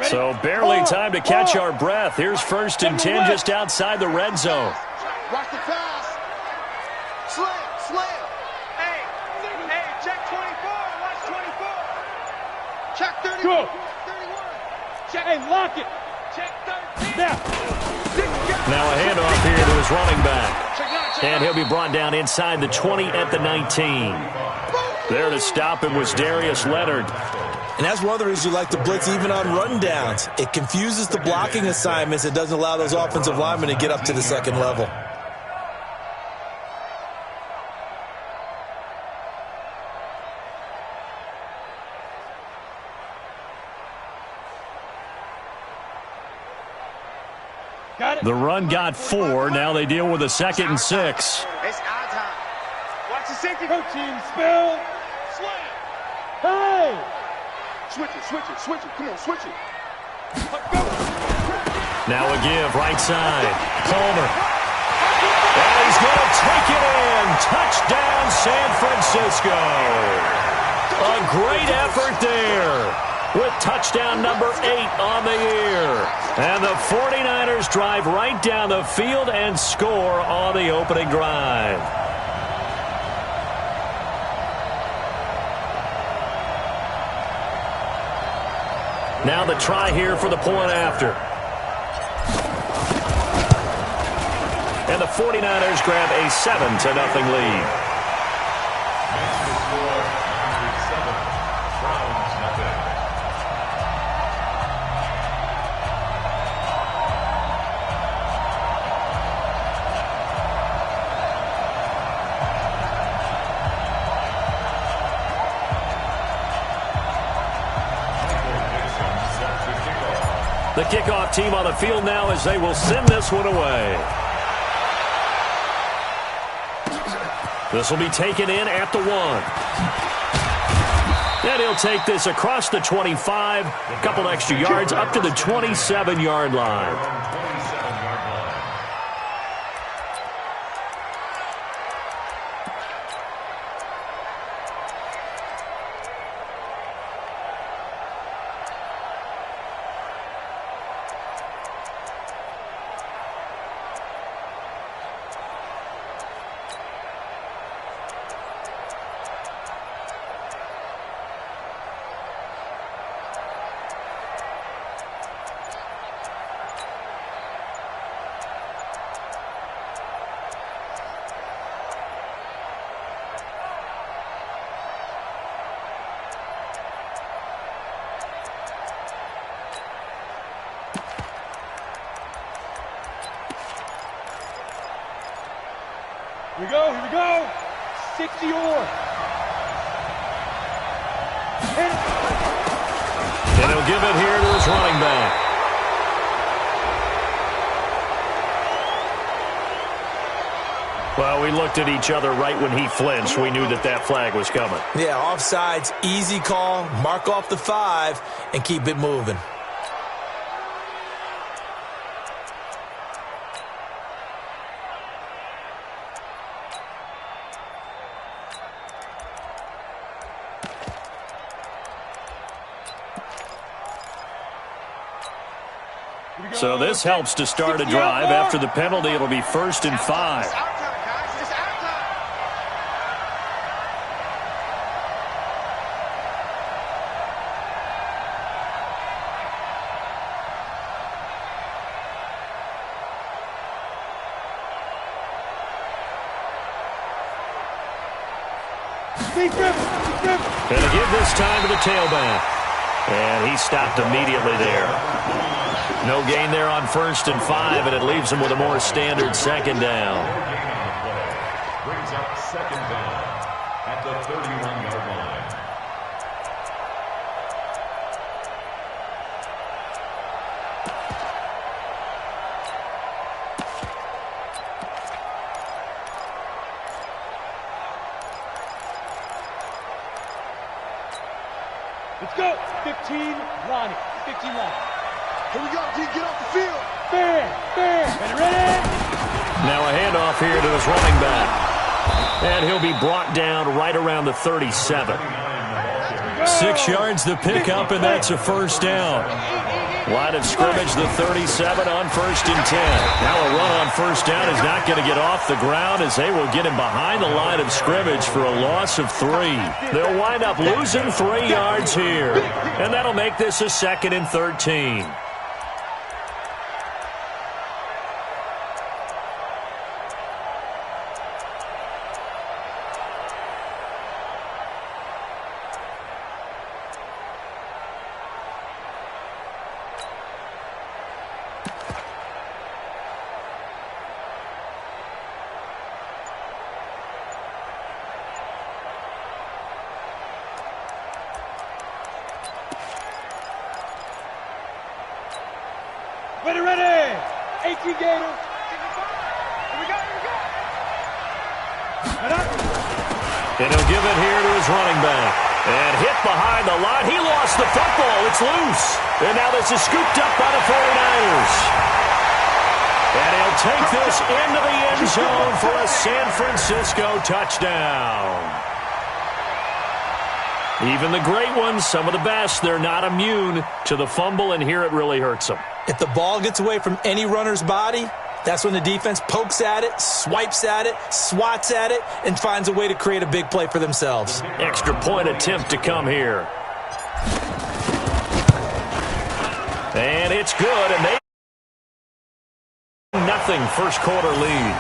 So barely time to catch our breath. Here's 1st and 10 just outside the red zone. Watch the pass. Slam. Hey, check 24. Watch 24. Check 31. Go. 31. Check. Hey, lock it. Check 13. Now a handoff here to his running back. And he'll be brought down inside the 20 at the 19. There to stop him was Darius Leonard. And that's one of the reasons you like to blitz even on rundowns. It confuses the blocking assignments. It doesn't allow those offensive linemen to get up to the second level. The run got 4. Now they deal with a 2nd and 6. It's our time. Watch the safety. Coaching spell. Slam. Hey! Switch it. Come on, switch it. Now a give, right side. Palmer. And he's going to take it in. Touchdown, San Francisco. A great effort there with touchdown number 8 on the year. And the 49ers drive right down the field and score on the opening drive. Now the try here for the point after. And the 49ers grab a 7-0 lead. The kickoff team on the field now as they will send this one away. This will be taken in at the 1. And he'll take this across the 25, a couple extra yards up to the 27-yard line. Here we go. 60-or. And he'll give it here to his running back. Well, we looked at each other right when he flinched. We knew that that flag was coming. Yeah, offsides, easy call. Mark off the 5 and keep it moving. So this helps to start a drive. After the penalty, it'll be 1st and 5. And to give this time to the tailback. And he stopped immediately there. No gain there on 1st and 5, and it leaves him with a more standard 2nd down. Brings up 2nd down at the 31-yard line. Let's go. 15, Lonnie. 15 line. Here we go, D. Get off the field. Fair. Ready? Now a handoff here to his running back. And he'll be brought down right around the 37. 6 yards the pickup, and that's a 1st down. Line of scrimmage, the 37 on 1st and 10. Now a run on 1st down is not going to get off the ground as they will get him behind the line of scrimmage for a loss of 3. They'll wind up losing 3 yards here. And that'll make this a 2nd and 13. Ready. 18 Gators. Here we go. And he'll give it here to his running back. And hit behind the line. He lost the football. It's loose. And now this is scooped up by the 49ers. And he'll take this into the end zone for a San Francisco touchdown. Even the great ones, some of the best, they're not immune to the fumble, and here it really hurts them. If the ball gets away from any runner's body, that's when the defense pokes at it, swipes at it, swats at it, and finds a way to create a big play for themselves. Extra point attempt to come here. And it's good, and they nothing first quarter lead.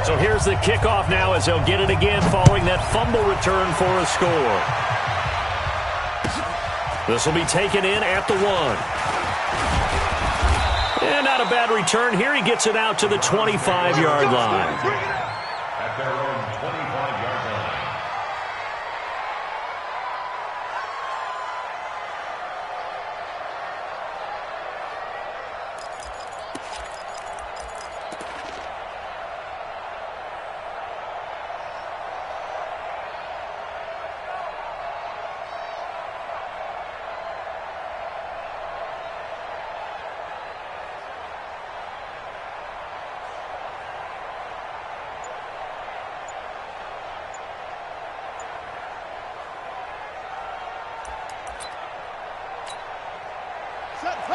So here's the kickoff now as they'll get it again following that fumble return for a score. This will be taken in at the 1. And not a bad return here. He gets it out to the 25-yard line. At their own 25-yard line.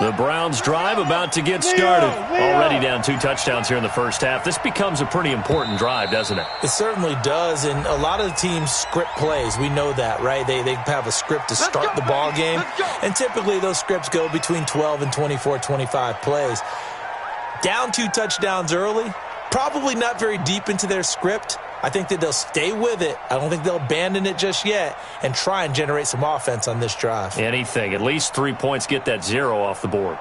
The Browns drive about to get started. Already down 2 touchdowns here in the first half. This becomes a pretty important drive, doesn't it? It certainly does, and a lot of the teams script plays. We know that, right? They have a script to start the ball game, and typically those scripts go between 12 and 24, 25 plays. Down 2 touchdowns early, probably not very deep into their script. I think that they'll stay with it. I don't think they'll abandon it just yet and try and generate some offense on this drive. Anything. At least 3 points, get that 0 off the board.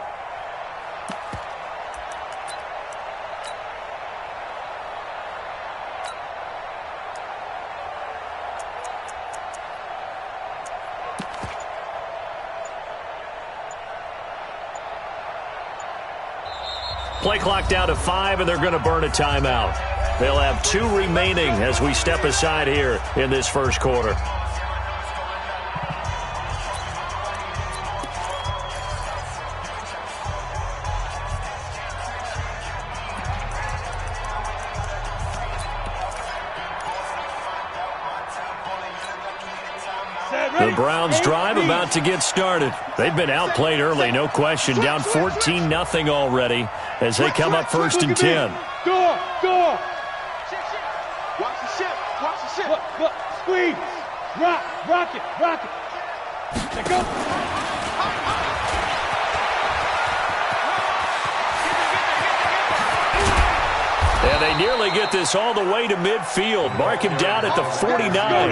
Play clock down to 5, and they're going to burn a timeout. They'll have 2 remaining as we step aside here in this first quarter. The Browns drive about to get started. They've been outplayed early, no question. Down 14-0 already as they come up 1st and 10. Door. Watch the ship. Look, squeeze. Rock it. Let go. And they nearly get this all the way to midfield. Mark him down at the 49.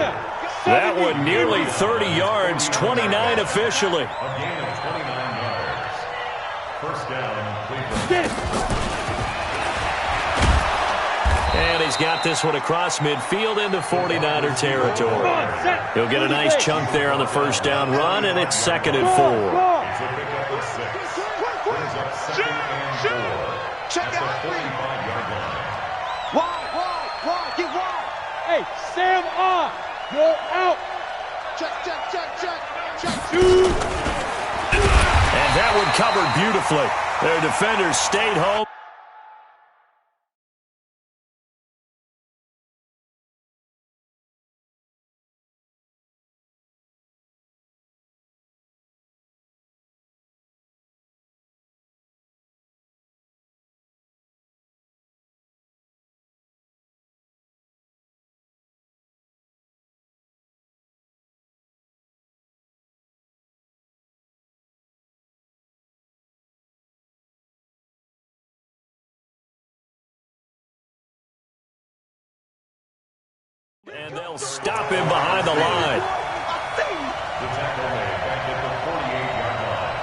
That one nearly 30 yards, 29 officially. A gain of 29 yards. First down, Cleveland. And he's got this one across midfield into 49er territory. He'll get a nice chunk there on the first down run, and it's 2nd and 4. It's a pickup of 6. Brings up 2nd and 4. Check At the out. 45-yard line. Wide. Get wide. Hey, Sam on. Go out. And that one covered beautifully. Their defenders stayed home. And they'll stop him behind the line. The tackle made back at the 48-yard line.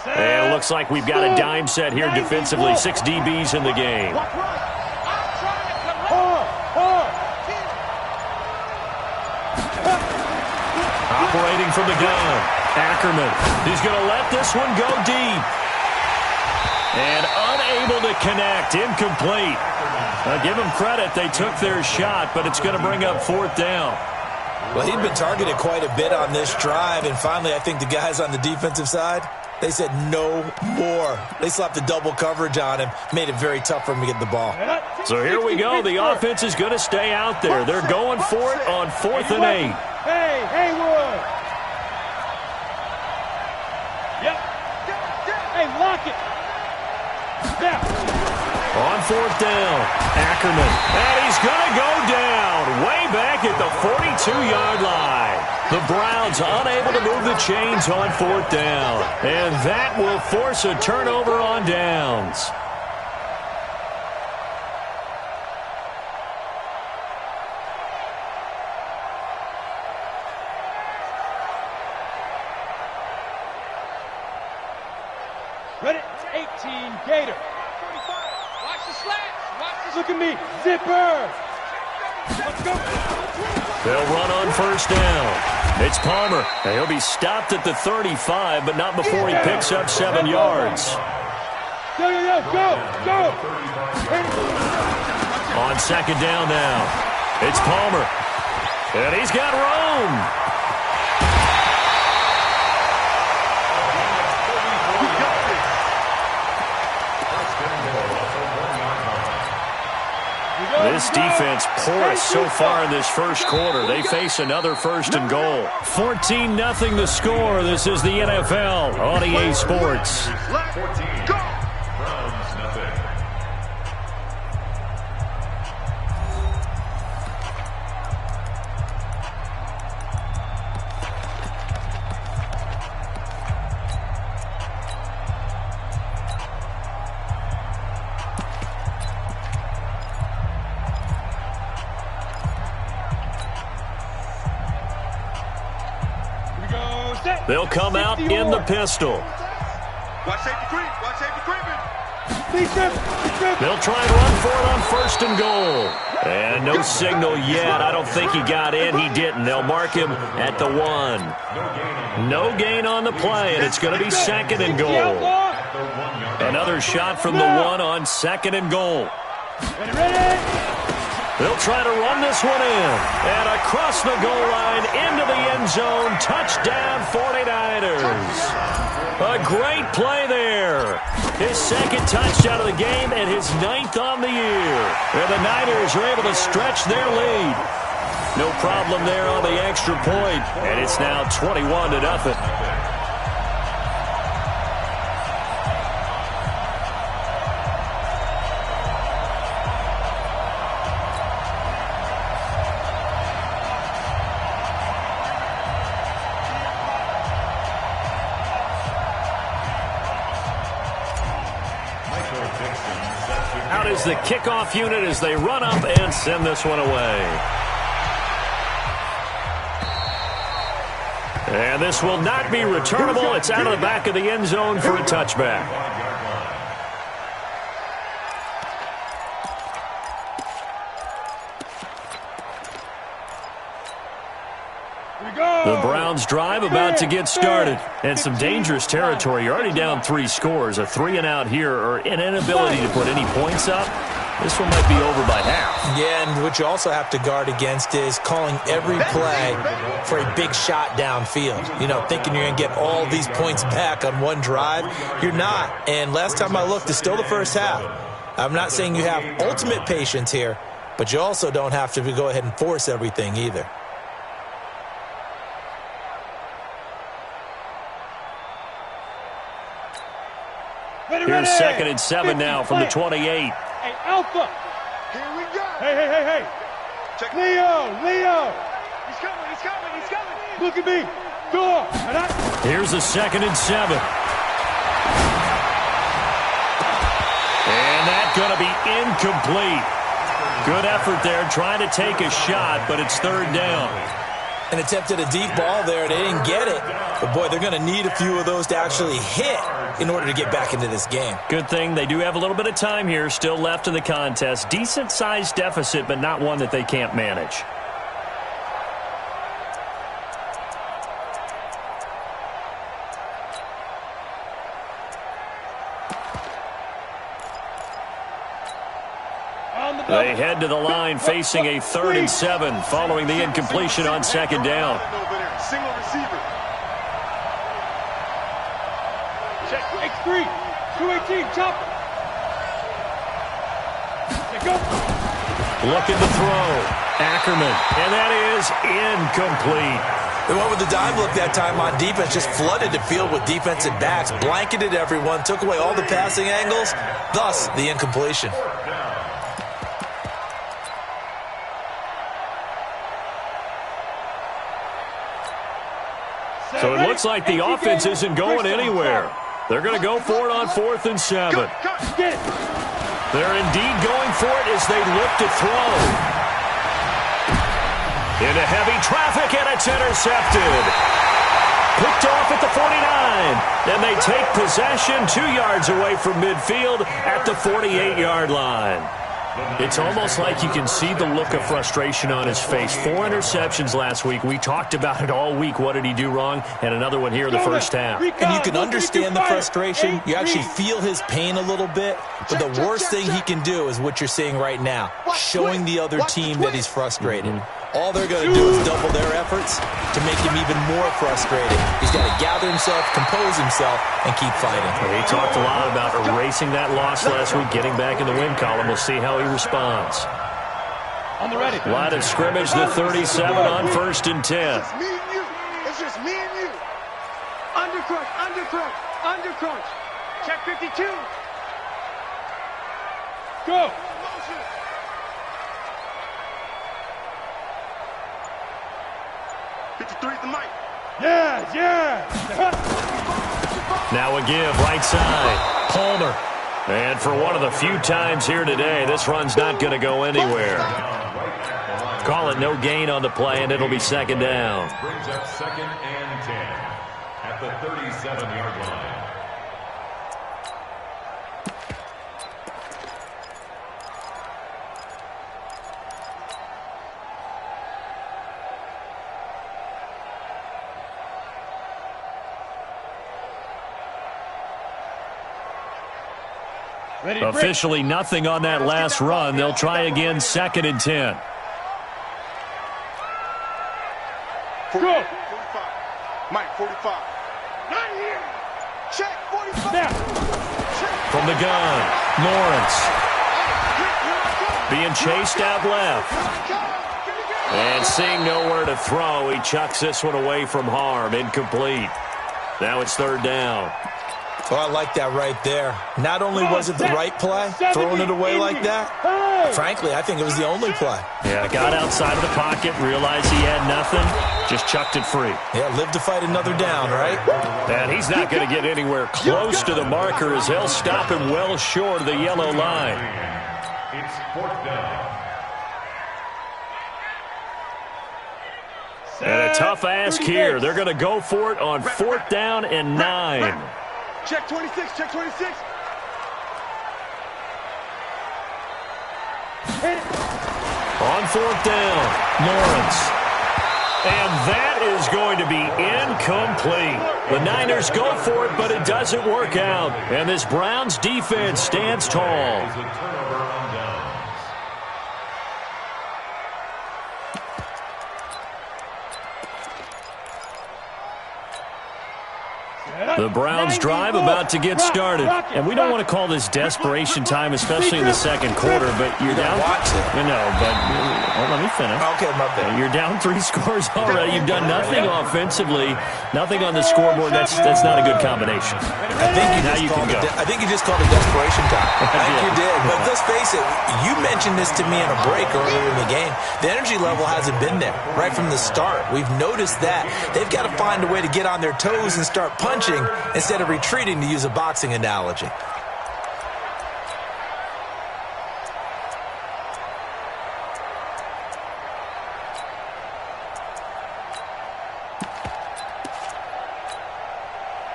And it looks like we've got a dime set here defensively. 6 DBs in the game. Operating from the gun. Ackerman. He's going to let this one go deep. And unable to connect. Incomplete. Give them credit. They took their shot, but it's going to bring up 4th down. Well, he'd been targeted quite a bit on this drive, and finally I think the guys on the defensive side, they said no more. They slapped the double coverage on him, made it very tough for him to get the ball. So here we go. The offense is going to stay out there. They're going for it on 4th and 8. Hey, Haywood. Yep. Hey, lock it. Now. On 4th down, Ackerman. And he's going to go down way back at the 42-yard line. The Browns unable to move the chains on 4th down. And that will force a turnover on downs. Ready? 18, Gator. Watch the slats. Look at me. Zipper. Let's go. They'll run on 1st down. It's Palmer. And he'll be stopped at the 35, but not before he picks up 7 yards. Go. On 2nd down now, it's Palmer. And he's got room. This defense porous so far in this first quarter. They face another 1st and goal. 14-0 the score. This is the NFL on EA Sports. 14. Browns, nothing. They'll come out in the pistol. Watch safety creep. Watch safety creeping. They'll try and run for it on 1st and goal. And no signal yet. I don't think he got in. He didn't. They'll mark him at the 1. No gain on the play, and it's going to be 2nd and goal. Another shot from the 1 on 2nd and goal. They'll try to run this one in. And across the goal line, into the end zone. Touchdown, 49ers. A great play there. His 2nd touchdown of the game and his 9th on the year. And the Niners are able to stretch their lead. No problem there on the extra point. And it's now 21-0. Out is the kickoff unit as they run up and send this one away. And this will not be returnable. It's out of the back of the end zone for a touchback. The Browns drive about to get started. And some dangerous territory. You're already down 3 scores. A 3-and-out here or an inability to put any points up. This one might be over by half. Yeah, and what you also have to guard against is calling every play for a big shot downfield. You know, thinking you're going to get all these points back on one drive. You're not. And last time I looked, it's still the first half. I'm not saying you have ultimate patience here, but you also don't have to go ahead and force everything either. Here's 2nd and 7 now from the 28. Hey, Alpha. Here we go. Hey. Check. Leo. He's coming. Look at me. Go. Here's a 2nd and 7. And that's going to be incomplete. Good effort there trying to take a shot, but it's 3rd down. And attempted a deep ball there. They didn't get it. But, boy, they're going to need a few of those to actually hit in order to get back into this game. Good thing they do have a little bit of time here still left in the contest. Decent-sized deficit, but not one that they can't manage. They head to the line facing a 3rd and 7 following the incompletion on 2nd down. Single receiver. Check. X3. 218. Chopper. Go. Looking to throw. Ackerman. And that is incomplete. They went with the dive look that time on defense, just flooded the field with defensive backs, blanketed everyone, took away all the passing angles, thus the incompletion. So it looks like the offense isn't going anywhere. They're going to go for it on 4th and 7. They're indeed going for it as they look to throw. Into heavy traffic, and it's intercepted. Picked off at the 49. And they take possession 2 yards away from midfield at the 48-yard line. It's almost like you can see the look of frustration on his face. 4 interceptions last week. We talked about it all week. What did he do wrong? And another one here in the first half. And you can understand the frustration. You actually feel his pain a little bit. But the worst thing he can do is what you're seeing right now, showing the other team that he's frustrated. All they're going to do is double their efforts to make him even more frustrated. He's got to gather himself, compose himself, and keep fighting. He talked a lot about erasing that loss last week, getting back in the win column. We'll see how he responds. On the ready. Line of scrimmage, the 37 on 1st and 10. It's just me and you. Undercrunch. Check 52. Go. 53 at the mic. Yeah. Now a give, right side. Palmer. And for one of the few times here today, this run's not going to go anywhere. Call it no gain on the play, and it'll be 2nd down. Brings up 2nd and 10 at the 37-yard line. Officially nothing on that last run. They'll try again 2nd and 10. Go. 45. Mike, 45. Not here. Check 45. Now. From the gun, Lawrence. Being chased out left. And seeing nowhere to throw, he chucks this one away from harm. Incomplete. Now it's 3rd down. Oh, I like that right there. Not only was it the right play, throwing it away like that, frankly, I think it was the only play. Yeah, got outside of the pocket, realized he had nothing, just chucked it free. Yeah, live to fight another down, right? And he's not going to get anywhere close to the marker as he'll stop him well short of the yellow line. It's 4th down. And a tough ask here. They're going to go for it on 4th down and 9. Check 26, check 26. On 4th down, Lawrence. And that is going to be incomplete. The Niners go for it, but it doesn't work out. And this Browns defense stands tall. The Browns drive about to get started. And we don't want to call this desperation time, especially in the second quarter, but you're down. Watch it. You know, but let me finish. Okay, my bad. You're down 3 scores already. You've done nothing offensively, nothing on the scoreboard. That's not a good combination. I think you just called it desperation time. I think you did. But let's face it, you mentioned this to me in a break earlier in the game. The energy level hasn't been there right from the start. We've noticed that. They've got to find a way to get on their toes and start punching instead of retreating, to use a boxing analogy.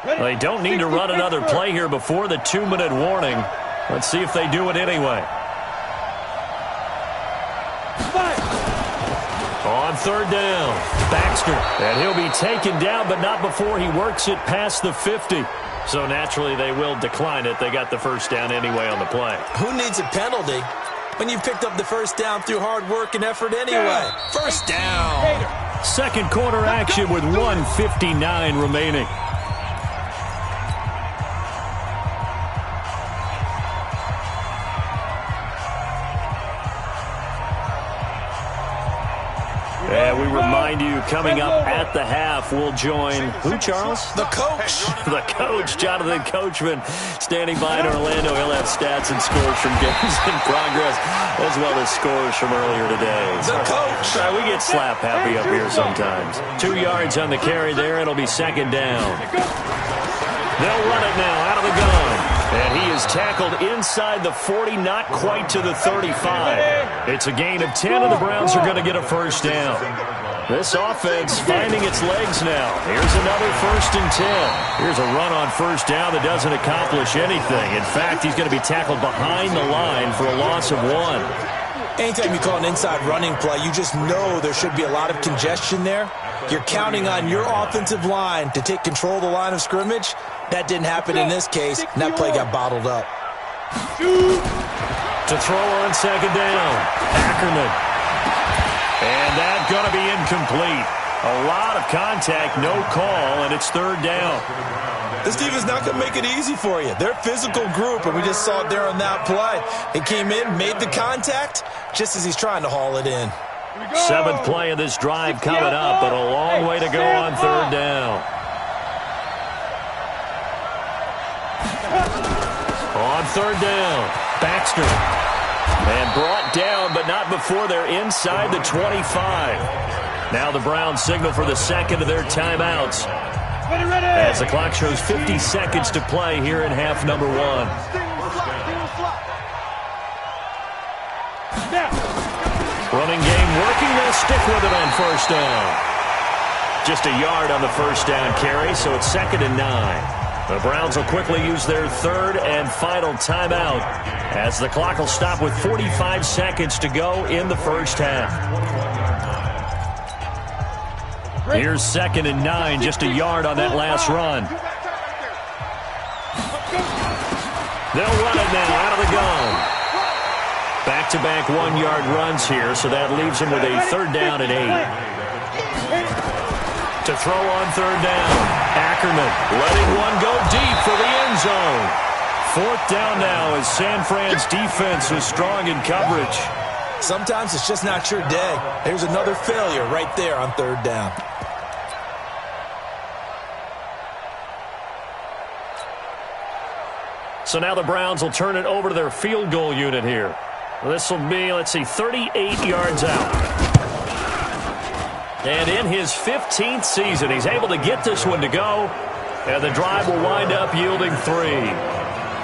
They don't need to run another play here before the 2-minute warning. Let's see if they do it anyway. On 3rd down, Baxter. And he'll be taken down, but not before he works it past the 50. So naturally, they will decline it. They got the first down anyway on the play. Who needs a penalty when you picked up the first down through hard work and effort anyway? First down. Second quarter action with 1:59 remaining. And we remind you, coming up at the half, we'll join who, Charles? The coach. The coach, Jonathan Coachman, standing by in Orlando. He'll have stats and scores from games in progress, as well as scores from earlier today. The coach. We get slap happy up here sometimes. 2 yards on the carry there. It'll be 2nd down. They'll run it now out of the gun. And he is tackled inside the 40, not quite to the 35. It's a gain of 10, and the Browns are going to get a first down. This offense finding its legs now. Here's another 1st and 10. Here's a run on first down that doesn't accomplish anything. In fact, he's going to be tackled behind the line for a loss of 1. Anytime you call an inside running play, you just know there should be a lot of congestion there. You're counting on your offensive line to take control of the line of scrimmage. That didn't happen in this case, and that play got bottled up. To throw on 2nd down, Ackerman. And that's going to be incomplete. A lot of contact, no call, and it's 3rd down. This defense not going to make it easy for you. They're a physical group, and we just saw it there on that play. He came in, made the contact, just as he's trying to haul it in. 7th play of this drive coming up, but a long way to go on 3rd down. On 3rd down, Baxter. And brought down, but not before they're inside the 25. Now the Browns signal for the 2nd of their timeouts, as the clock shows 50 seconds to play here in half number 1. Running game working. They'll stick with it on 1st down. Just a yard on the 1st down carry, so it's 2nd and 9. The Browns will quickly use their 3rd and final timeout, as the clock will stop with 45 seconds to go in the first half. Here's 2nd and 9, just a yard on that last run. They'll run it now out of the gun. Back-to-back 1-yard runs here, so that leaves him with a 3rd down and 8. To throw on 3rd down, Ackerman letting one go deep for the end zone. 4th down now as San Fran's defense was strong in coverage. Sometimes it's just not your day. There's another failure right there on 3rd down. So now the Browns will turn it over to their field goal unit here. This will be, 38 yards out. And in his 15th season, he's able to get this one to go. And the drive will wind up yielding 3.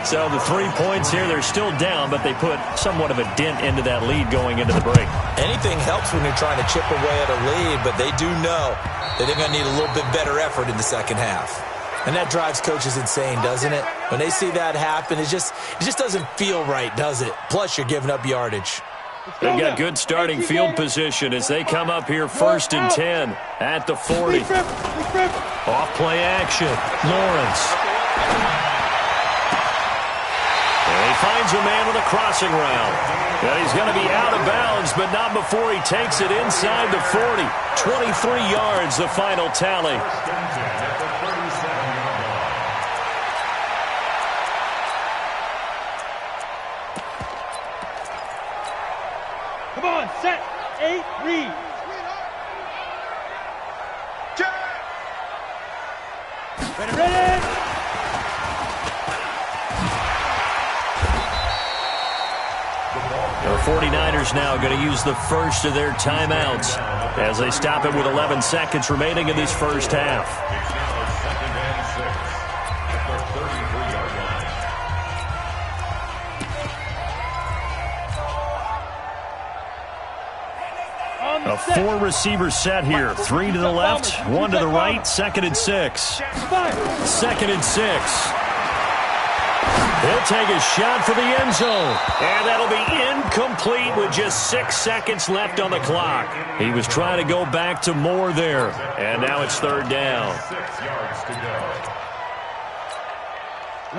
So the 3 points here, they're still down, but they put somewhat of a dent into that lead going into the break. Anything helps when you're trying to chip away at a lead, but they do know that they're going to need a little bit better effort in the second half. And that drives coaches insane, doesn't it? When they see that happen, it just doesn't feel right, does it? Plus, you're giving up yardage. They've got good starting field position as they come up here 1st and 10 at the 40. Off play action. Lawrence. And he finds a man with a crossing route. And he's going to be out of bounds, but not before he takes it inside the 40. 23 yards, the final tally. Come on, set, 8, read. Ready. The 49ers now going to use the first of their timeouts as they stop it with 11 seconds remaining in this first half. It's now 2nd and 6 at the 33-yard line. A 4-receiver set here. 3 to the left, 1 to the right. 2nd and 6. 2nd and 6. He'll take a shot for the end zone. And that'll be incomplete with just 6 seconds left on the clock. He was trying to go back to more there. And now it's 3rd down. 6 yards to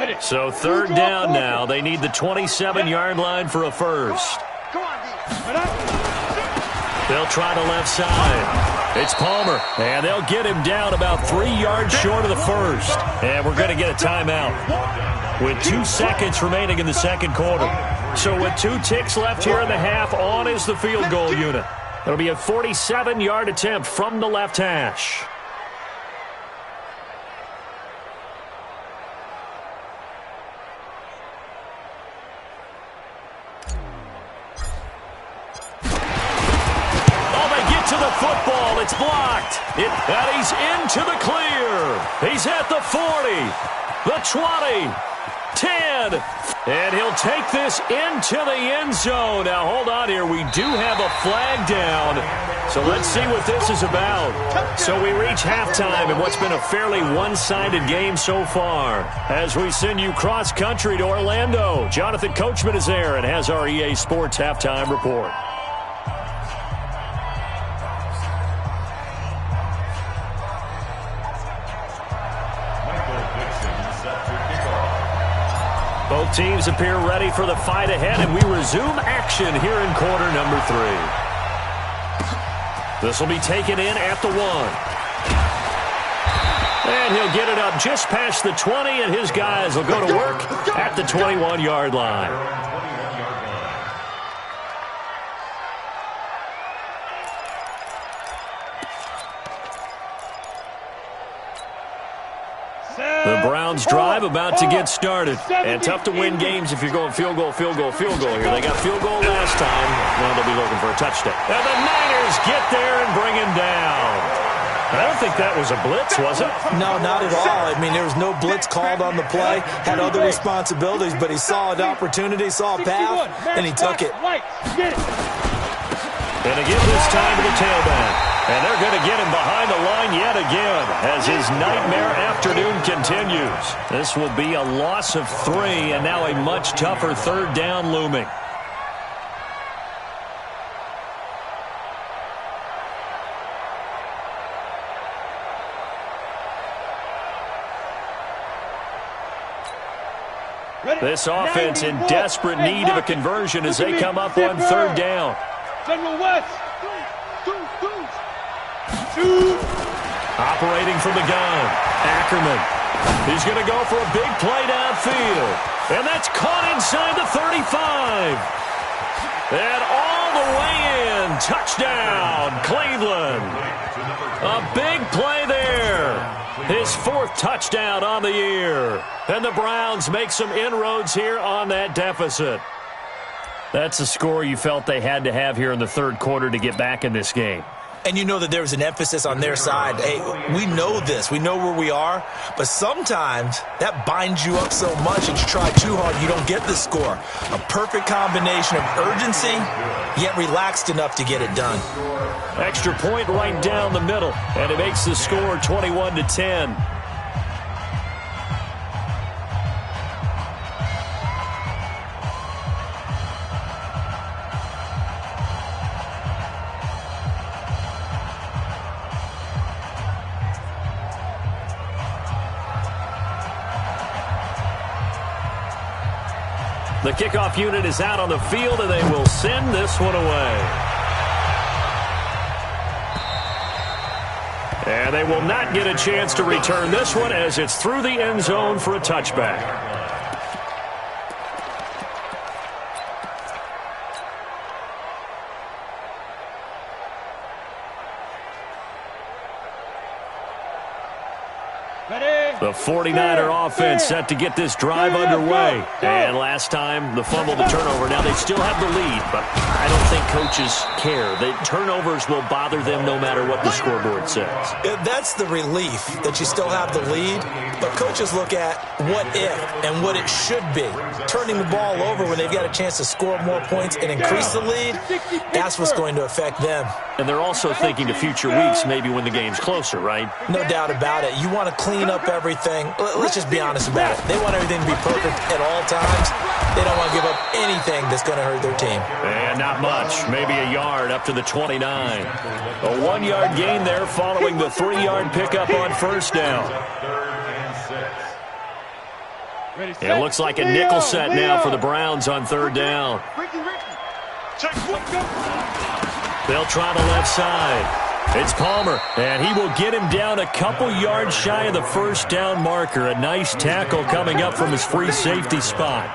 go. So 3rd down now. They need the 27-yard line for a first. They'll try the left side. It's Palmer, and they'll get him down about 3 yards short of the first. And we're going to get a timeout with 2 seconds remaining in the second quarter. So with 2 ticks left here in the half, on is the field goal unit. It'll be a 47-yard attempt from the left hash. Football, it's blocked. And he's into the clear. He's at the 40, the 20, 10. And he'll take this into the end zone. Now, hold on here. We do have a flag down. So let's see what this is about. So we reach halftime in what's been a fairly one-sided game so far. As we send you cross-country to Orlando, Jonathan Coachman is there and has our EA Sports halftime report. Both teams appear ready for the fight ahead, and we resume action here in quarter number 3. This will be taken in at the 1. And he'll get it up just past the 20, and his guys will go to work at the 21-yard line. The Browns drive about to get started. And tough to win games if you're going field goal here. They got field goal last time. Now they'll be looking for a touchdown. And the Niners get there and bring him down. I don't think that was a blitz, was it? No, not at all. I mean, there was no blitz called on the play. Had other responsibilities, but he saw an opportunity, saw a path, and he took it. And again this time to the tailback. And they're going to get him behind the line yet again as his nightmare afternoon continues. This will be a loss of 3, and now a much tougher 3rd down looming. This offense in desperate need of a conversion as they come up on 3rd down. General West. Operating from the gun, Ackerman. He's going to go for a big play downfield. And that's caught inside the 35. And all the way in. Touchdown, Cleveland. A big play there. His 4th touchdown on the year. And the Browns make some inroads here on that deficit. That's a score you felt they had to have here in the 3rd quarter to get back in this game. And you know that there's an emphasis on their side. Hey, we know this. We know where we are. But sometimes that binds you up so much that you try too hard, you don't get the score. A perfect combination of urgency, yet relaxed enough to get it done. Extra point right down the middle, and it makes the score 21-10. The kickoff unit is out on the field, and they will send this one away. And they will not get a chance to return this one as it's through the end zone for a touchback. The 49er offense set to get this drive underway. And last time, the fumble, the turnover. Now they still have the lead, but I don't think coaches care. The turnovers will bother them no matter what the scoreboard says. That's the relief that you still have the lead, but coaches look at what if and what it should be. Turning the ball over when they've got a chance to score more points and increase the lead, that's what's going to affect them. And they're also thinking to future weeks, maybe when the game's closer, right? No doubt about it. You want to clean up everything. Let's just be honest about it. They want everything to be perfect at all times. They don't want to give up anything that's going to hurt their team. And not much. Maybe a yard up to the 29. A 1-yard gain there following the 3-yard pickup on first down. It looks like a nickel set now for the Browns on third down. They'll try the left side. It's Palmer, and he will get him down a couple yards shy of the first down marker. A nice tackle coming up from his free safety spot.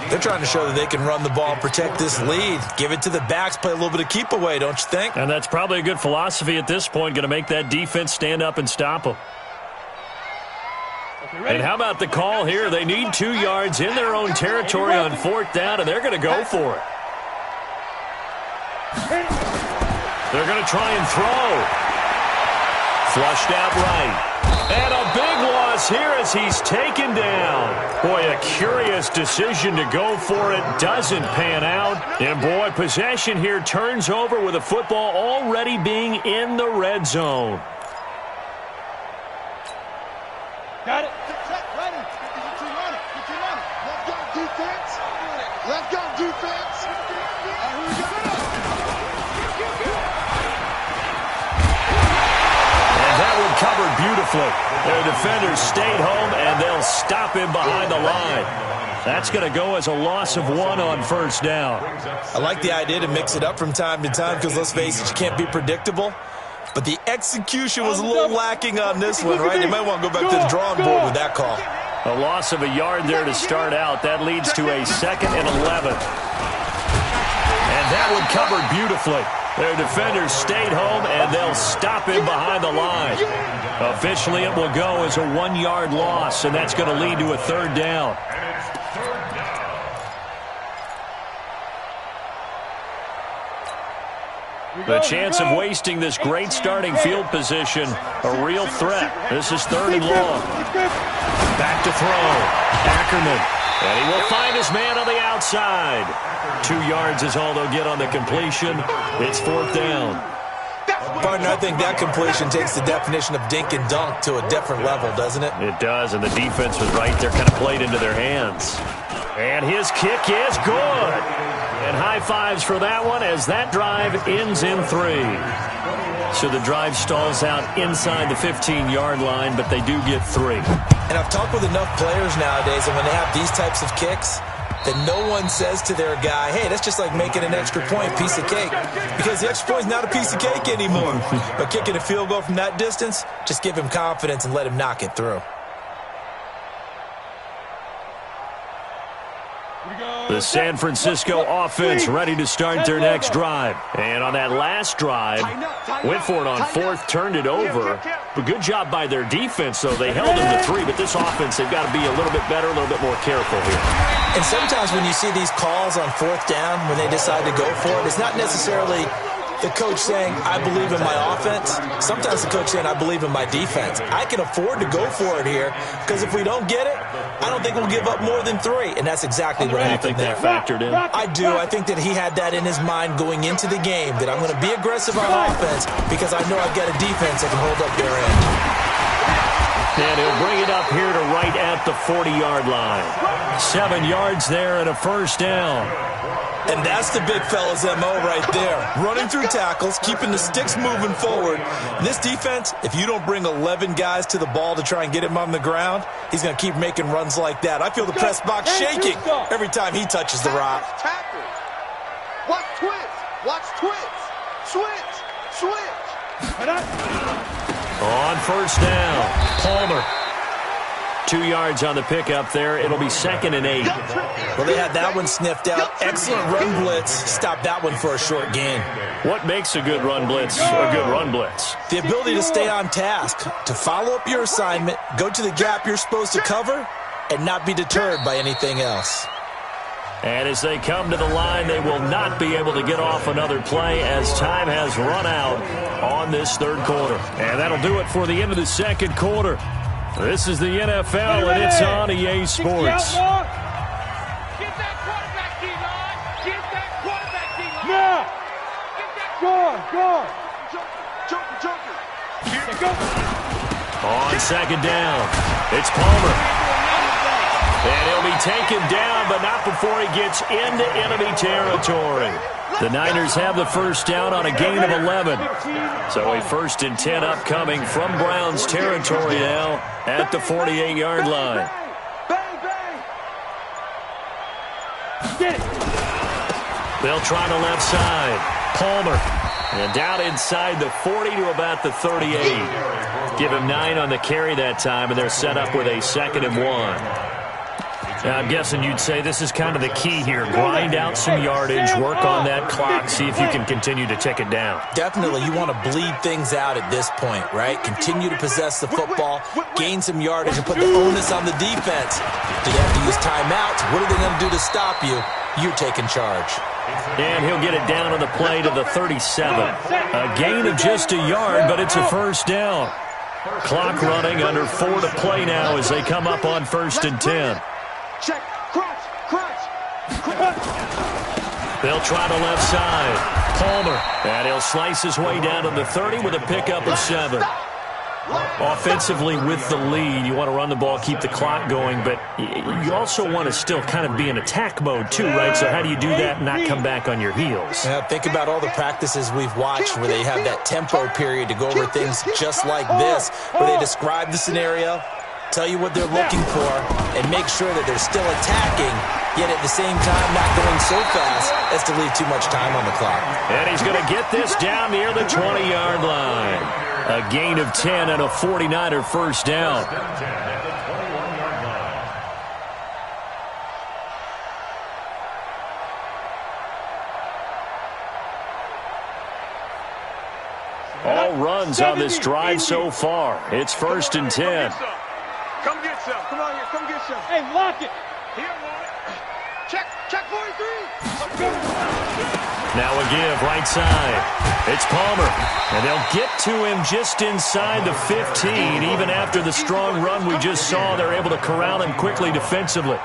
They're trying to show that they can run the ball, protect this lead, give it to the backs, play a little bit of keep away, don't you think? And that's probably a good philosophy at this point, going to make that defense stand up and stop them. And how about the call here? They need 2 yards in their own territory on fourth down, and they're going to go for it. They're going to try and throw. Flushed out right. And a big loss here as he's taken down. Boy, a curious decision to go for it. Doesn't pan out. And boy, possession here turns over with the football already being in the red zone. Got it. Let's go, defense. That one covered beautifully. Their defenders stayed home, and they'll stop him behind the line. That's going to go as a loss of 1 on first down. I like the idea to mix it up from time to time because, let's face it, you can't be predictable. But the execution was a little lacking on this one, right? You might want to go back to the drawing board with that call. A loss of a yard there to start out. That leads to a 2nd and 11. And that one covered beautifully. Their defenders stayed home, and they'll stop him behind the line. Officially, it will go as a 1-yard loss, and that's going to lead to a third down. The chance of wasting this great starting field position, a real threat. This is 3rd and long. Back to throw. Ackerman. And he will find his man on the outside. 2 yards is all they'll get on the completion. It's 4th down. Partner, I think that completion takes the definition of dink and dunk to a different level, doesn't it? It does, and the defense was right there, kind of played into their hands. And his kick is good. And high fives for that one as that drive ends in 3. So the drive stalls out inside the 15-yard line, but they do get 3. And I've talked with enough players nowadays, and when they have these types of kicks, that no one says to their guy, hey, that's just like making an extra point, piece of cake. Because the extra point is not a piece of cake anymore. But kicking a field goal from that distance, just give him confidence and let him knock it through. The San Francisco offense ready to start their next drive. And on that last drive, went for it on 4th, turned it over. But good job by their defense, though. They held them to 3, but this offense, they've got to be a little bit better, a little bit more careful here. And sometimes when you see these calls on 4th down, when they decide to go for it, it's not necessarily The coach saying, I believe in my offense. Sometimes the coach saying, I believe in my defense. I can afford to go for it here because if we don't get it, I don't think we'll give up more than 3. And that's exactly what happened there. Factored in. I do. I think that he had that in his mind going into the game, that I'm going to be aggressive on offense because I know I've got a defense that can hold up their end. And he'll bring it up here to right at the 40-yard line. 7 yards there and a first down. And that's the big fella's MO right there. Running through tackles, keeping the sticks moving forward. This defense, if you don't bring 11 guys to the ball to try and get him on the ground, he's going to keep making runs like that. I feel the press box shaking every time he touches the rock. Tackle. Watch twitch. Watch twitch. Switch. Switch. On first down, Palmer. 2 yards on the pickup there. It'll be 2nd and 8. Well, they had that one sniffed out. Excellent run blitz. Stopped that one for a short gain. What makes a good run blitz a good run blitz? The ability to stay on task, to follow up your assignment, go to the gap you're supposed to cover, and not be deterred by anything else. And as they come to the line, they will not be able to get off another play as time has run out on this third quarter. And that'll do it for the end of the second quarter. This is the NFL, and it's on EA Sports. Get that quarterback, D-line. Get that quarterback, D-line. Now. Go. Joker. Go. On second down, it's Palmer. And he'll be taken down, but not before he gets into enemy territory. The Niners have the first down on a gain of 11. So a 1st and 10 upcoming from Browns territory now at the 48-yard line. They'll try the left side. Palmer. And down inside the 40 to about the 38. Give him 9 on the carry that time, and they're set up with a 2nd and 1. I'm guessing you'd say this is kind of the key here. Grind out some yardage, work on that clock, see if you can continue to tick it down. Definitely, you want to bleed things out at this point, right? Continue to possess the football, gain some yardage, and put the onus on the defense. Do they have to use timeouts? What are they going to do to stop you? You're taking charge. And he'll get it down on the play to the 37. A gain of just a yard, but it's a first down. Clock running, under 4 to play now as they come up on 1st and 10. Check. Crunch. They'll try the left side. Palmer. And he'll slice his way down to the 30 with a pickup of 7. Offensively with the lead, you want to run the ball, keep the clock going, but you also want to still kind of be in attack mode too, right? So how do you do that and not come back on your heels? Yeah, think about all the practices we've watched where they have that tempo period to go over things just like this, where they describe the scenario, tell you what they're looking for, and make sure that they're still attacking, yet at the same time not going so fast as to leave too much time on the clock. And he's going to get this down near the 20-yard line. A gain of 10 and a 49er first down. All runs on this drive so far. It's 1st and 10. Come get some. Come on here. Come get some. Hey, lock it. Here, Check 43. Now a give right side. It's Palmer. And they'll get to him just inside the 15. Even after the strong run we just saw, they're able to corral him quickly defensively.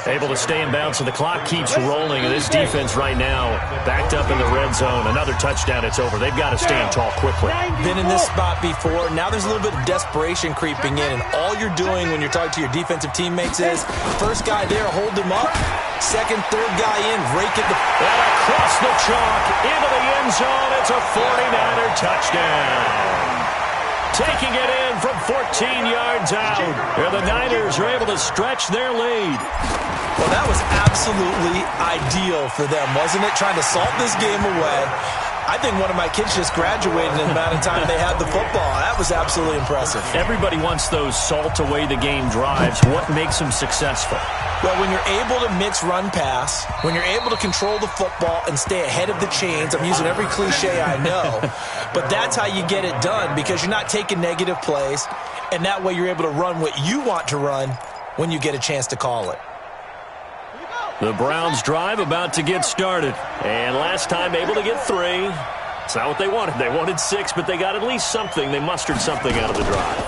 Able to stay in bounds, so the clock keeps rolling. And this defense right now backed up in the red zone. Another touchdown, it's over. They've got to stand tall quickly. Been in this spot before. Now there's a little bit of desperation creeping in. And all you're doing when you're talking to your defensive teammates is, first guy there, hold him up. Second, third guy in, rake it. And across the chalk, into the end zone. It's a 49er touchdown. Taking it in from 14 yards out. And the Niners are able to stretch their lead. Well, that was absolutely ideal for them, wasn't it? Trying to salt this game away. I think one of my kids just graduated in the amount of time they had the football. That was absolutely impressive. Everybody wants those salt away the game drives. What makes them successful? Well, when you're able to mix run-pass, when you're able to control the football and stay ahead of the chains, I'm using every cliche I know, but that's how you get it done, because you're not taking negative plays, and that way you're able to run what you want to run when you get a chance to call it. The Browns drive about to get started, and last time able to get 3. It's not what they wanted. They wanted 6, but they got at least something. They mustered something out of the drive.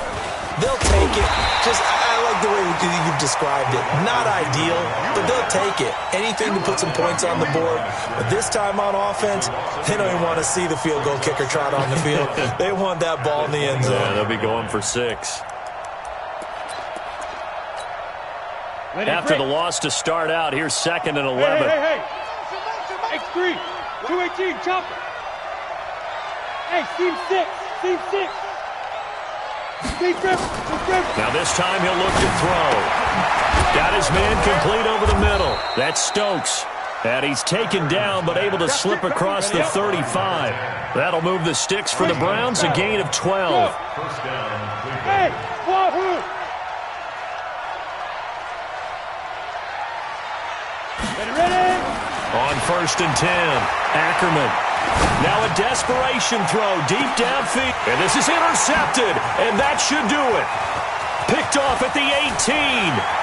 They'll take it. I like the way you've described it. Not ideal, but they'll take it. Anything to put some points on the board. But this time on offense, they don't even want to see the field goal kicker trot on the field. They want that ball in the end zone. Yeah, they'll be going for 6. After the loss to start out, here's 2nd and 11. Hey. X3, 218, chopper. Hey, team 6. Now this time he'll look to throw. Got his man complete over the middle. That's Stokes. And he's taken down but able to slip across the 35. That'll move the sticks for the Browns, a gain of 12. Hey, Wahoo! Ready? On 1st and 10, Ackerman. Now a desperation throw deep downfield. And this is intercepted, and that should do it. Picked off at the 18.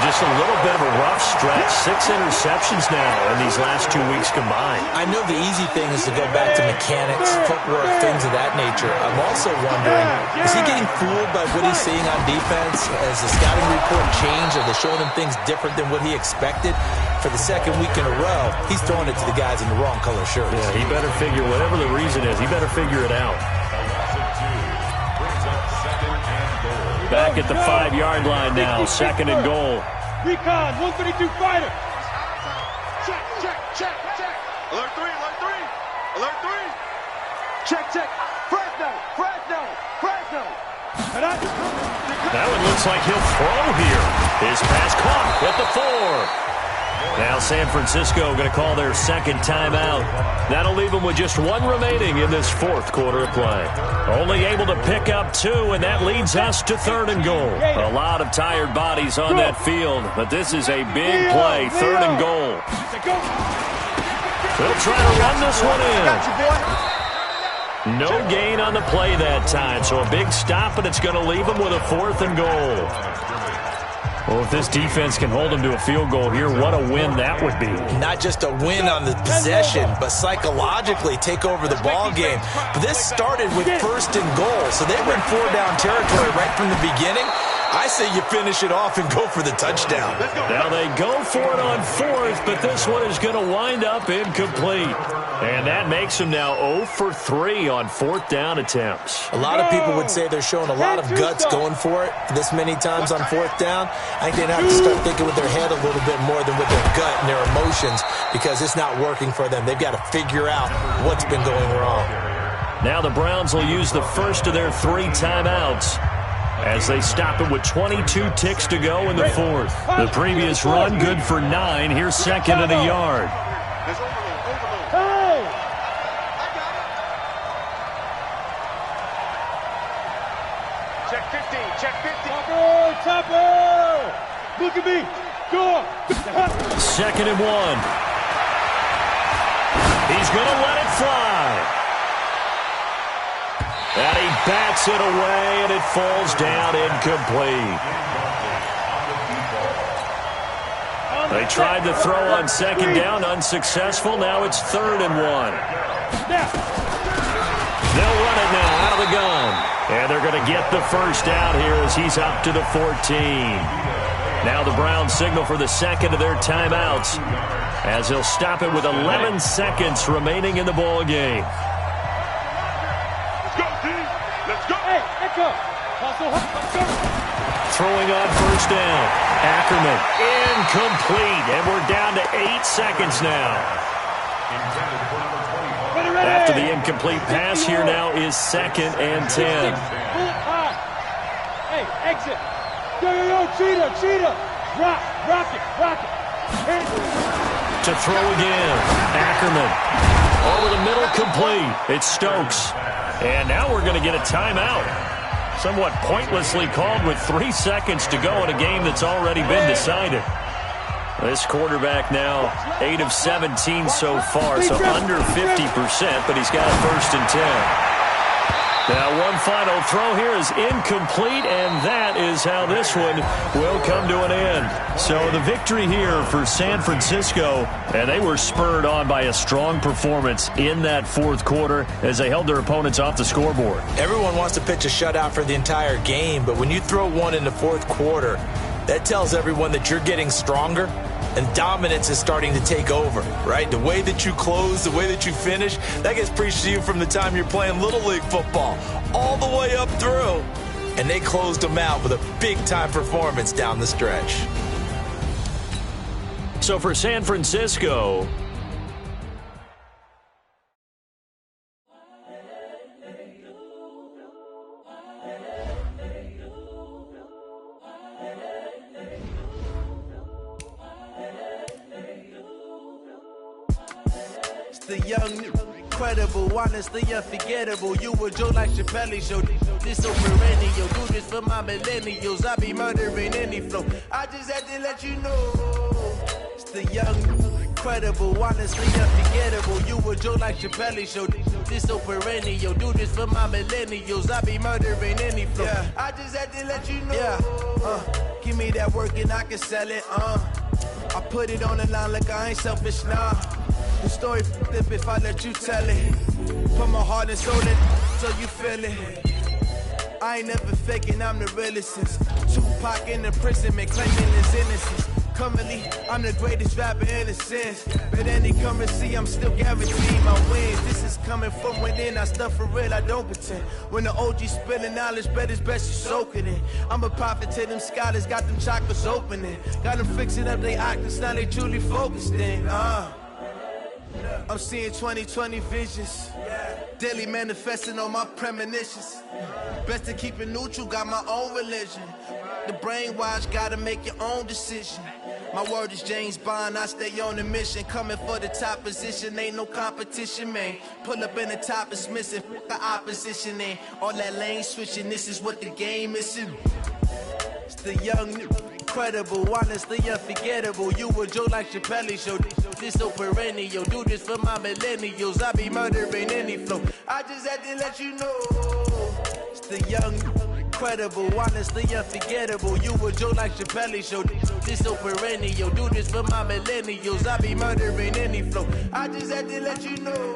Just a little bit of a rough stretch. 6 interceptions now in these last 2 weeks combined. I know the easy thing is to go back to mechanics, footwork, things of that nature. I'm also wondering, is he getting fooled by what he's seeing on defense? Has the scouting report changed? Are they showing him things different than what he expected? For the 2nd week in a row, he's throwing it to the guys in the wrong color shirts. Yeah, he better figure, whatever the reason is, he better figure it out. Back at the 5-yard line now, 2nd and goal. Recon, 132 fighter. Check. Alert 3. Check. Fresno. That one looks like he'll throw here. His pass caught at the 4. Now San Francisco going to call their 2nd timeout. That'll leave them with just 1 remaining in this 4th quarter of play. Only able to pick up 2, and that leads us to 3rd and goal. A lot of tired bodies on that field, but this is a big play, 3rd and goal. They'll try to run this one in. No gain on the play that time, so a big stop, and it's going to leave them with a 4th and goal. Well, if this defense can hold them to a field goal here, what a win that would be. Not just a win on the possession, but psychologically take over the ball game. But this started with 1st and goal, so they were in 4-down territory right from the beginning. I say you finish it off and go for the touchdown. Now they go for it on 4th, but this one is going to wind up incomplete. And that makes them now 0 for 3 on 4th down attempts. A lot of people would say they're showing a lot of guts going for it this many times on 4th down. I think they'd have to start thinking with their head a little bit more than with their gut and their emotions, because it's not working for them. They've got to figure out what's been going wrong. Now the Browns will use the first of their 3 timeouts as they stop it with 22 ticks to go in the 4th. The previous run good for 9. Here's 2nd and a yard. Chopper! Look at me! Go! 2nd and 1. He's going to let it fly. And he bats it away, and it falls down incomplete. They tried to throw on 2nd down, unsuccessful. Now it's 3rd and 1. They'll run it now out of the gun. And they're going to get the first out here as he's up to the 14. Now the Browns signal for the 2nd of their timeouts as he'll stop it with 11 seconds remaining in the ball game. Let's go. Hey, echo. Throwing on 1st down. Ackerman incomplete, and we're down to 8 seconds now. After the incomplete pass, here now is 2nd and 10. Hey, exit. Yo, cheetah. Rock it. To throw again. Ackerman. Over the middle, complete. It's Stokes. And now we're going to get a timeout. Somewhat pointlessly called with 3 seconds to go in a game that's already been decided. This quarterback now 8 of 17 so far, so under 50%, but he's got a 1st and 10. Now, one final throw here is incomplete, and that is how this one will come to an end. So the victory here for San Francisco, and they were spurred on by a strong performance in that fourth quarter as they held their opponents off the scoreboard. Everyone wants to pitch a shutout for the entire game, but when you throw one in the fourth quarter, that tells everyone that you're getting stronger and dominance is starting to take over, right? The way that you close, the way that you finish, that gets preached to you from the time you're playing Little League football all the way up through. And they closed them out with a big-time performance down the stretch. So for San Francisco, the young, incredible, honestly unforgettable. You a joke like Chappelle Show. This so perennial. Do this for my millennials. I be murdering any flow. I just had to let you know. It's the young, incredible, honestly unforgettable. You a joke like Chappelle Show. This so perennial. Do this for my millennials. I be murdering any flow. Yeah. I just had to let you know. Yeah. Give me that work and I can sell it. I put it on the line like I ain't selfish, nah. The story flip if I let you tell it. Put my heart and soul in so you feel it. I ain't never faking, I'm the realest since Tupac in the prison, man, claiming his innocence. Currently, I'm the greatest rapper in a sense. But any currency, I'm still guaranteed my wins. This is coming from within, I stuff for real, I don't pretend. When the OG spilling knowledge, bet it's best you soak it in. I'm a prophet to them scholars, got them chakras opening. Got them fixing up they octaves, now they truly focused in. I'm seeing 2020 visions, daily manifesting on my premonitions. Best to keep it neutral, got my own religion. The brainwash, gotta make your own decision. My word is James Bond, I stay on a mission. Coming for the top position, ain't no competition, man. Pull up in the top, it's missing, the opposition, ain't all that lane switching, this is what the game is. It's the young, incredible, honestly unforgettable. You a joke like Chappelle Show. This so perennial. Do this for my millennials. I be murdering any flow. I just had to let you know. It's the young, incredible, honestly unforgettable. You a joke like Chappelle Show. This so perennial. Do this for my millennials. I be murdering any flow. I just had to let you know.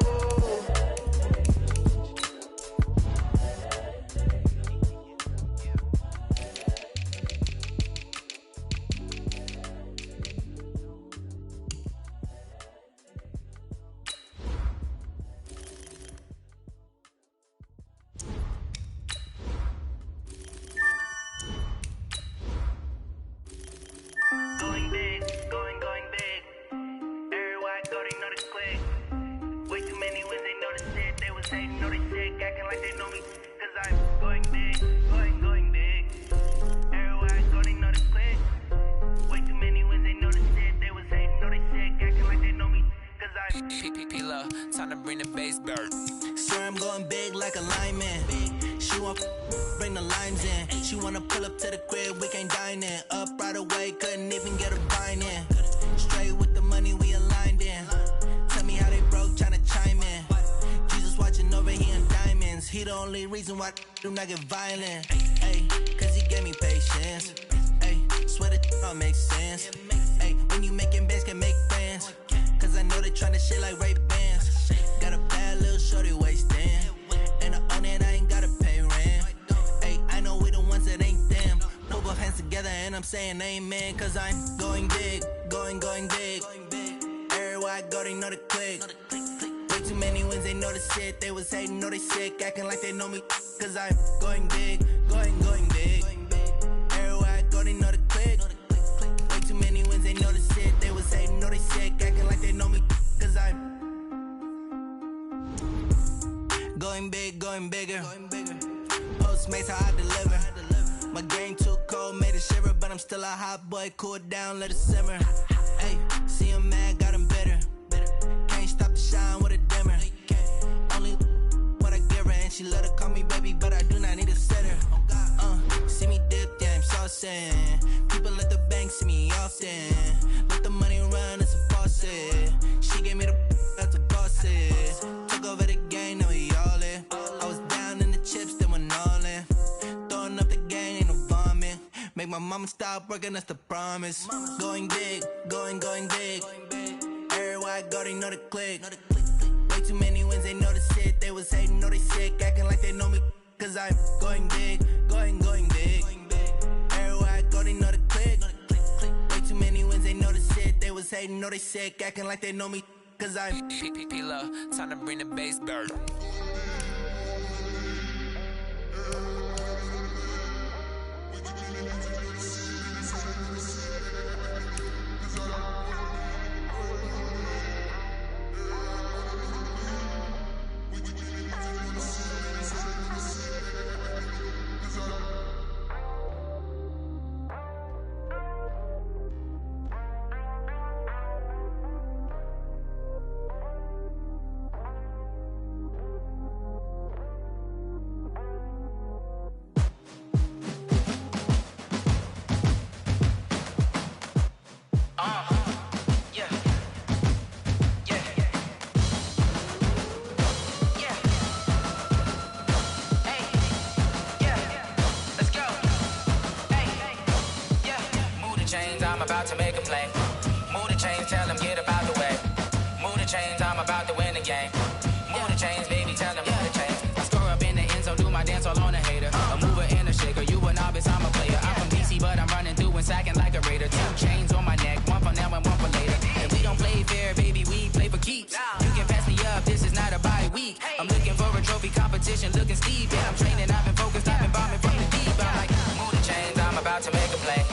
Time to bring the bass back. Sir, I'm going big like a lineman. She want bring the limes in. She wanna pull up to the crib, we can't dine in. Up right away, couldn't even get a vine in. Straight with the money we aligned in. Tell me how they broke, tryna chime in. Jesus watching over, he in diamonds. He the only reason why do not get violent. Ay, cause he gave me patience. Ay, swear that don't make sense. Ay, when you making bands, can make friends. Cause I know they tryna shit like Ray Bans. Got a bad little shorty wasting. And I own it, I ain't gotta pay rent. Ay, I know we the ones that ain't them. Put both hands together and I'm saying amen. Cause I'm going big, going big. Everywhere I go, they know the click. Way too many wins, they know the shit. They was hating, know they sick, acting like they know me. Cause I'm going big, going big. Everywhere I go, they know the click. Way too many wins, they know the shit. They was hating, know they sick, acting like they know me. Cause I'm going big, going bigger. Postmates how I deliver. My game too cold, made it shiver, but I'm still a hot boy. Cool down, let it simmer. Hey, see him mad, got him bitter. Can't stop the shine with a dimmer. Only what I give her, and she let her call me baby, but I do not need a sitter. See me dip, yeah, I'm saucing. People at the bank see me often. Let the money run, it's a faucet. She gave me the that's a boss it. Took over the game, now we all in. I was down in the chip Make my mama stop working, that's the promise. Going big, going big. Everywhere I go, they know the click. Way too many wins, they know the shit. They was hating, know they sick, acting like they know me. Cause I'm going big, going big. Everywhere I go, they know the click. Way too many wins, they know the shit. They was hating, know they sick, acting like they know me. Cause I'm P-P-P-Love, time to bring the bass bird. I'm about to make a play. Move the chains, tell them get about the way. Move the chains, I'm about to win the game. Move the chains, baby, tell them move the chains. I score up in the end zone, do my dance all on a hater. A mover and a shaker, you a novice, I'm a player. I'm from DC, but I'm running through and sacking like a raider. 2 chains on my neck, one for now and one for later. And we don't play fair, baby, we play for keeps. You can pass me up, this is not a bye week. I'm looking for a trophy competition, looking steep. Yeah, I'm training, I've been focused, I've been bombing from the deep. I'm like, move the chains, I'm about to make a play.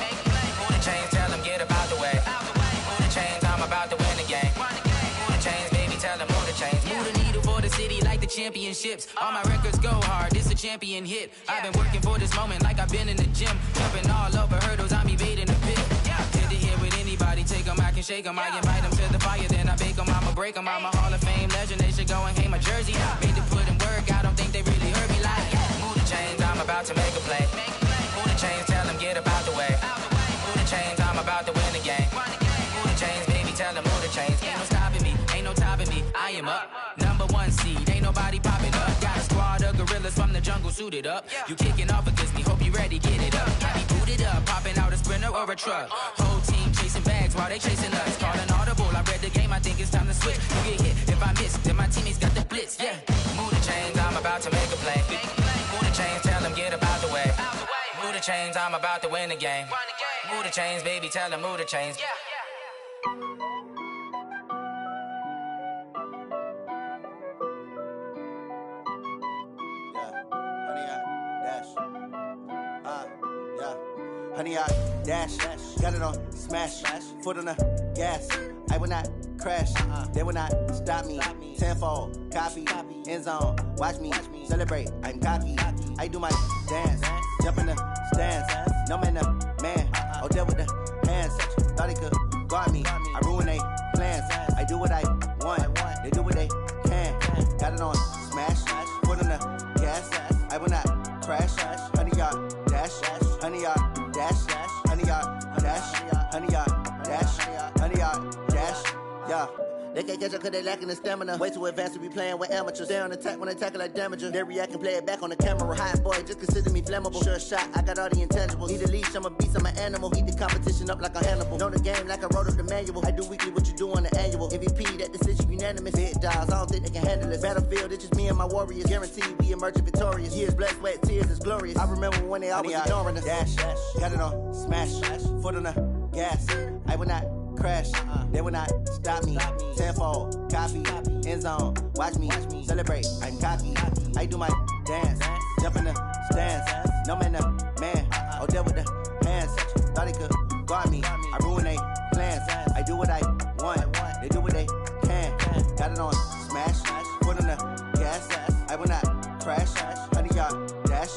Move the chains, tell them get about the way. Move the chains, I'm about to win the game. Move the chains, baby, tell them move the chains. Move the needle for the city like the championships. All my records go hard, this a champion hit. I've been working for this moment like I've been in the gym. Jumping all over hurdles, I'm evading the pit. Hit the hit with anybody, take them, I can shake them. I invite them to the fire, then I bake them, I'ma break them. I'm a Hall of Fame legend, they should go and hang my jersey. Made to put in work, I don't think they really heard me like, move the chains, I'm about to make a play. Move the chains, tell them get about the way. Move the chains, I'm about to win the game. Move the chains, baby, tell them move the chains. Ain't no stopping me, ain't no topping me, I am up. Number 1 seed, ain't nobody popping up. Got a squad of gorillas from the jungle suited up. You kicking off against me, hope you ready, get it up. I be booted up, popping out a Sprinter or a truck. Whole team chasing bags while they chasing us. Calling audible, I read the game, I think it's time to switch. You get hit, if I miss, then my teammates got the blitz, yeah. Move the chains, I'm about to make a play. Move the chains, tell them get about the way. Move the chains, I'm about to win the game. Move the chains, baby, tell them move the chains. Honey, I dash, got it on smash, foot on the gas. I will not crash, they will not stop me. Tenfold, copy, end zone, watch me celebrate. I'm cocky, I do my dance, jump in the stands. No man, the man, oh there with the hands. Thought he could guard me, I ruin they plans. I do what I want, they do what they can. Got it on smash, foot on the gas. I will not crash, honey, y'all dash, honey, y'all dash, honey, y'all dash, honey, y'all dash, honey, y'all dash, yeah. They can't catch up cause they lacking the stamina. Way too advanced to be playing with amateurs. Stay on attack when they tackle like damager. They react and play it back on the camera. Hot boy, just consider me flammable. Sure shot, I got all the intangibles. Need a leash, I'm a beast, I'm an animal. Heat the competition up like a Hannibal. Know the game like I wrote up the manual. I do weekly what you do on the annual. MVP, that decision unanimous. Hit dials, I don't think they can handle it. Battlefield, it's just me and my warriors. Guaranteed we emerging victorious. Years, blood, sweat, tears, it's glorious. I remember when they always ignoring us. Dash, got it on smash, foot on the gas. I will not crash, they will not stop me. Tenfold, copy, end zone, watch me celebrate. I'm cocky, I do my dance, jump in the stands. No man, the man, oh there with the hands. Thought he could guard me, I ruin they plans. I do what I want, they do what they can. Got it on smash, foot on the gas. I will not crash, honey, y'all dash,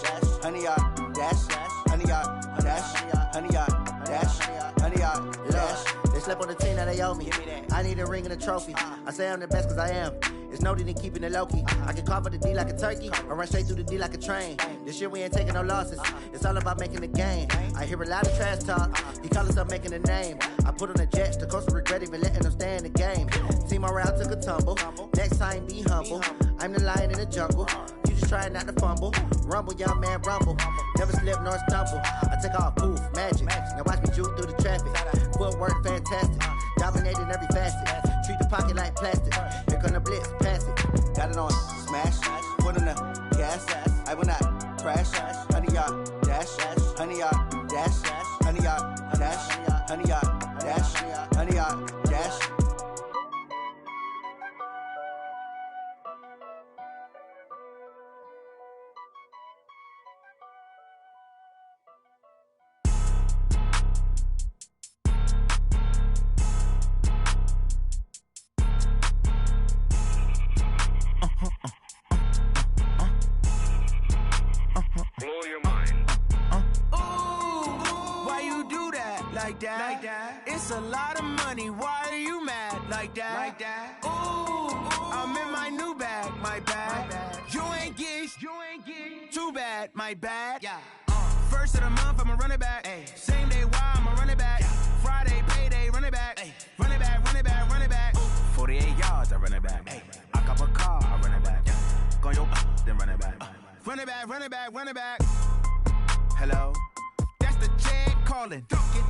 honey, y'all dash, honey, y'all dash, honey, y'all dash, honey, y'all dash. They slept on the team that they owe me. I need a ring and a trophy. I say I'm the best cause I am. It's no need in keeping it low-key. I can carve for the D like a turkey, or run straight through the D like a train. This year we ain't taking no losses. It's all about making the game. I hear a lot of trash talk. He call himself making a name. I put on the Jets, the coach will regret even letting them stay in the game. Team morale took a tumble. Next time be humble. I'm the lion in the jungle. You just just trying not to fumble. Rumble, young man, rumble. Never slip nor stumble. I take off, poof, magic. Now watch me juke through the traffic. Footwork fantastic. Dominating every facet. Treat the pocket like plastic. Here come the blitz, pass it. Got it on smash. Put on the gas. I will not crash. Honey, y'all dash. Honey, y'all dash. Honey, y'all dash. Honey, y'all dash. Honey, y'all dash. Blow your mind. Why you do that like that? It's a lot of money. Why are you mad like that? Ooh, I'm in my new bag, my bag. You ain't get too bad, my bad. First of the month, I'ma run it back. Same day, why I'ma run it back. Friday, payday, run it back. Run it back, run it back, run it back. 48 yards, I run it back. I cop a car, I run it back. Go your then run it back. Run it back, run it back, run it back. Hello, that's the check calling.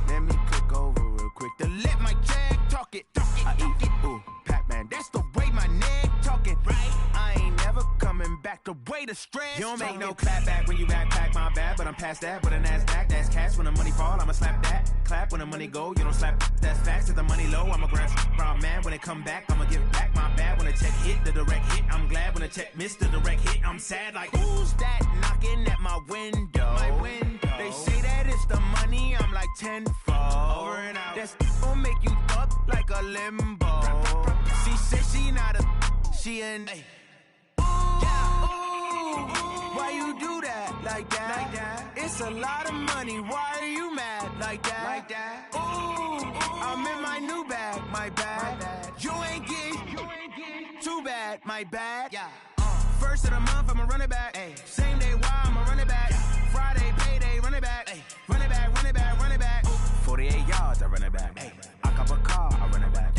Let me click over real quick to let my check talk it. I eat it, ooh, Pac-Man. That's the way my neck talking. Right, I ain't never coming back. The way the stress. You don't make no clap back when you backpack, my bad. But I'm past that. But a NASDAQ, that's cash. When the money fall, I'ma slap that. Clap when the money go, you don't slap. That's facts. If the money low, I'ma grab brown man. When it come back, I'ma give back my bad. When the check hit, the direct hit. I'm glad when the check missed the direct hit. I'm sad like who's that knocking at my window? My window. They say that it's the money. I'm like tenfold. Over and out. That's gon' make you up like a limbo. She said she not a. She an. Why you do that like that? It's a lot of money. Why are you mad like that? Ooh, I'm in my new bag, my bag. You ain't get too bad, my bad. First of the month, I'ma run it back. Same day, why I'ma run it back. Friday, payday, run it back. Run it back, run it back, run it back. 48 yards, I run it back. I cop a car, I run it back.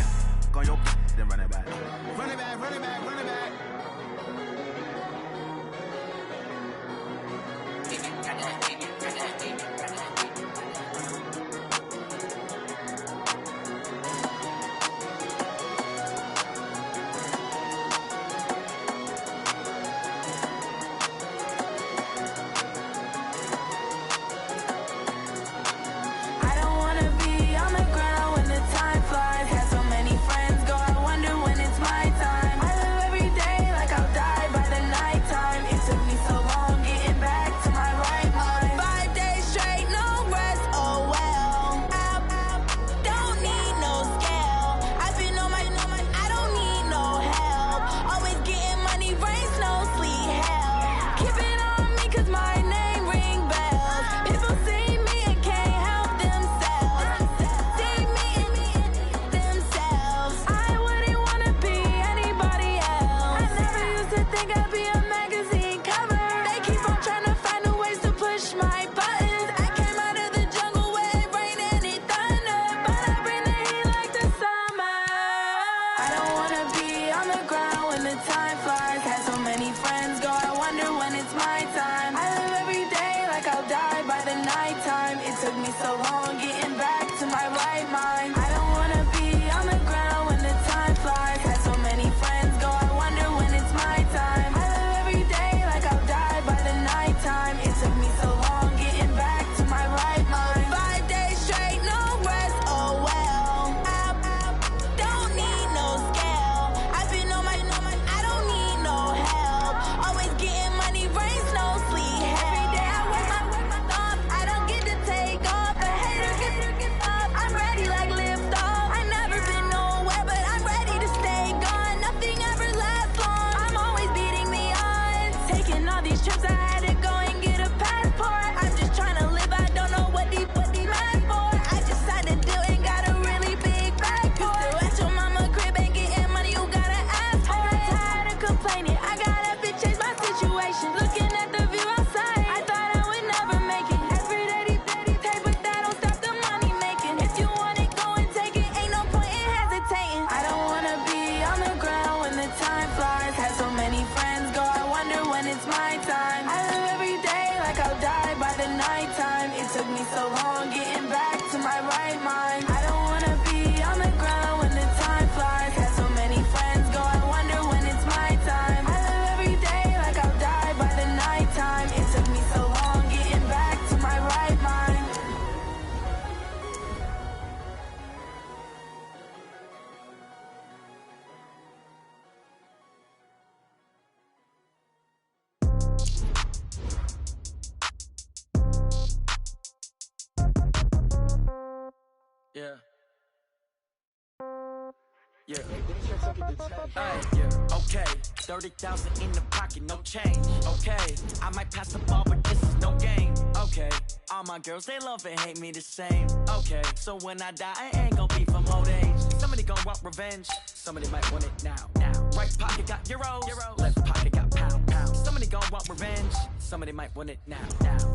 Go your then run it back. Run it back, run it back, run it back. Like live Yeah. Yeah. Yeah. Okay. 30,000 in the pocket, no change. Okay. I might pass the ball, but this is no game. Okay. All my girls, they love and hate me the same. Okay. So when I die, I ain't gonna be from old age. Somebody gonna want revenge. Somebody might want it now. Right pocket got euros. Left pocket got pounds. Somebody gonna want revenge. Somebody might want it now.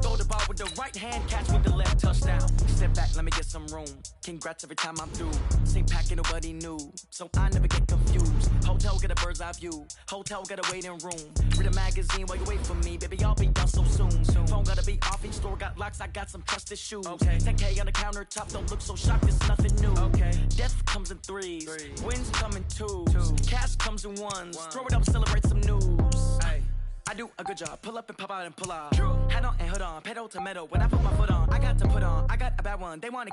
Throw the ball with the right hand, catch with the left, touchdown. Step back, let me get some room. Congrats every time I'm through. Same packet, nobody knew, so I never get confused. Hotel get a bird's eye view. Hotel got a waiting room. Read a magazine while you wait for me, baby. I'll be done so soon. Phone gotta be off, each store got locks. I got some trusted shoes. Okay. 10K on the countertop, don't look so shocked. It's nothing new. Okay. Death comes in threes. Wins come in twos. Cash comes in ones. Throw it up, celebrate some news. Ay. I do a good job, pull up and pop out and pull out. Hat on and hood on, pedal to metal. When I put my foot on, I got to put on. I got a bad one, they wanna